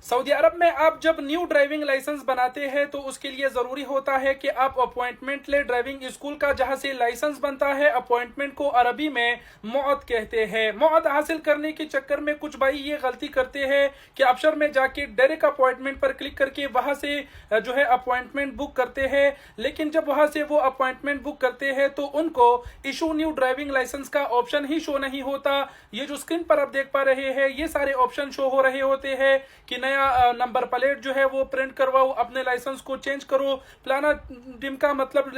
Saudi अरब में आप जब न्यू ड्राइविंग लाइसेंस बनाते हैं तो उसके लिए ज़रूरी होता है कि आप अपॉइंटमेंट ले ड्राइविंग स्कूल का, जहां से लाइसेंस बनता है। अपॉइंटमेंट को अरबी में मौअद कहते हैं। मौअद हासिल करने के चक्कर में कुछ भाई ये गलती करते हैं कि अफसर में जाके डायरेक्ट अपॉइंटमेंट पर क्लिक करके वहां से जो है अपॉइंटमेंट बुक करते हैं। लेकिन जब वहां से वो अपॉइंटमेंट बुक करते हैं तो उनको इशू न्यू ड्राइविंग लाइसेंस का ऑप्शन ही शो नहीं होता। ये जो स्क्रीन पर आप देख पा रहे हैं, ये सारे ऑप्शन शो हो रहे होते हैं कि नया नंबर प्लेट जो है वो प्रिंट करवाओ, अपने लाइसेंस को चेंज करो, प्लाना डिमका मतलब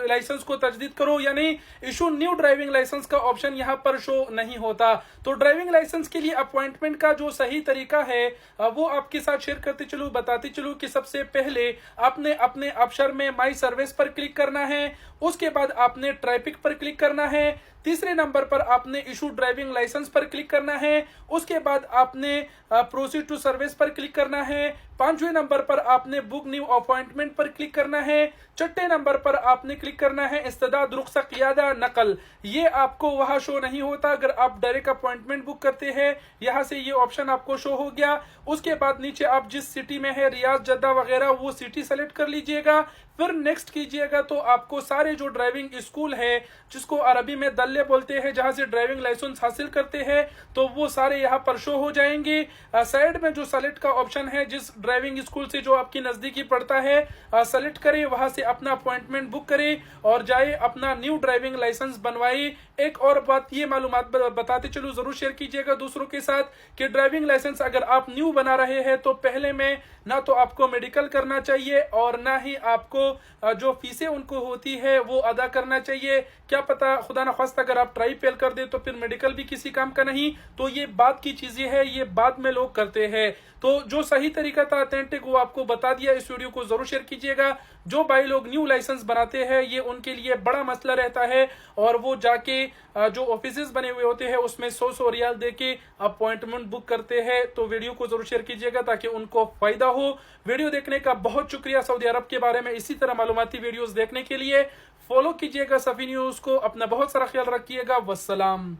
लाइसेंस को तजदीद करो, यानी इशू न्यू ड्राइविंग लाइसेंस का ऑप्शन यहाँ पर शो नहीं होता। तो ड्राइविंग लाइसेंस के लिए अपॉइंटमेंट का जो सही तरीका है वो आपके साथ शेयर करते चलूं, बताते चलूं कि सबसे पहले आपने अपने अफसर में माई सर्विस पर क्लिक करना है। उसके बाद आपने ट्रैफिक पर क्लिक करना है। तीसरे नंबर पर आपने इशू ड्राइविंग लाइसेंस पर क्लिक करना है। उसके बाद आपने प्रोसीड टू सर्विस पर क्लिक करना है। पांचवें नंबर पर आपने बुक न्यू अपॉइंटमेंट पर क्लिक करना है। छठे नंबर पर आपने क्लिक करना है इस्तेदाद रुख्सा क़ियादा नकल। ये आपको वहां शो नहीं होता। अगर आप डायरेक्ट अपॉइंटमेंट बुक करते हैं, यहां से ये ऑप्शन आपको शो हो गया। उसके बाद नीचे आप जिस सिटी में है, रियाद, जद्दा वगैरह, वो सिटी सेलेक्ट कर लीजिएगा। फिर नेक्स्ट कीजिएगा तो आपको सारे जो ड्राइविंग स्कूल है, जिसको अरबी में दल्ले बोलते हैं, जहां से ड्राइविंग लाइसेंस हासिल करते हैं, तो वो सारे यहाँ पर शो हो जाएंगे। साइड में जो सेलेक्ट का ऑप्शन है, जिस ड्राइविंग स्कूल से जो आपकी नजदीकी पड़ता है, सेलेक्ट करें, वहां से अपना अपॉइंटमेंट बुक करें और जाए अपना न्यू ड्राइविंग लाइसेंस बनवाए। एक और बात, ये मालूमात बताते चलूं, जरूर शेयर कीजिएगा दूसरों के साथ कि ड्राइविंग लाइसेंस अगर आप न्यू बना रहे हैं तो पहले में ना तो आपको मेडिकल करना चाहिए और ना ही आपको जो फीसें उनको होती है वो अदा करना चाहिए। क्या पता खुदा न खास्ता अगर आप ट्राई फेल कर दे तो फिर मेडिकल भी किसी काम का नहीं। तो ये बात की चीजें हैं, ये बाद में लोग करते हैं। तो जो सही तरीका था ऑथेंटिक, वो आपको बता दिया। इस वीडियो को जरूर शेयर कीजिएगा। जो भाई लोग न्यू लाइसेंस बनाते हैं, ये उनके लिए बड़ा मसला रहता है और वो जाके जो ऑफिसेस बने हुए होते हैं उसमें 100 रियाल दे के अपॉइंटमेंट बुक करते हैं। तो वीडियो को जरूर शेयर कीजिएगा ताकि उनको फायदा हो। वीडियो देखने का बहुत शुक्रिया। सऊदी अरब के बारे में इसी तरह मालूमाती वीडियोस देखने के लिए फॉलो कीजिएगा सफी न्यूज को। अपना बहुत सारा ख्याल रखिएगा। वस्सलाम।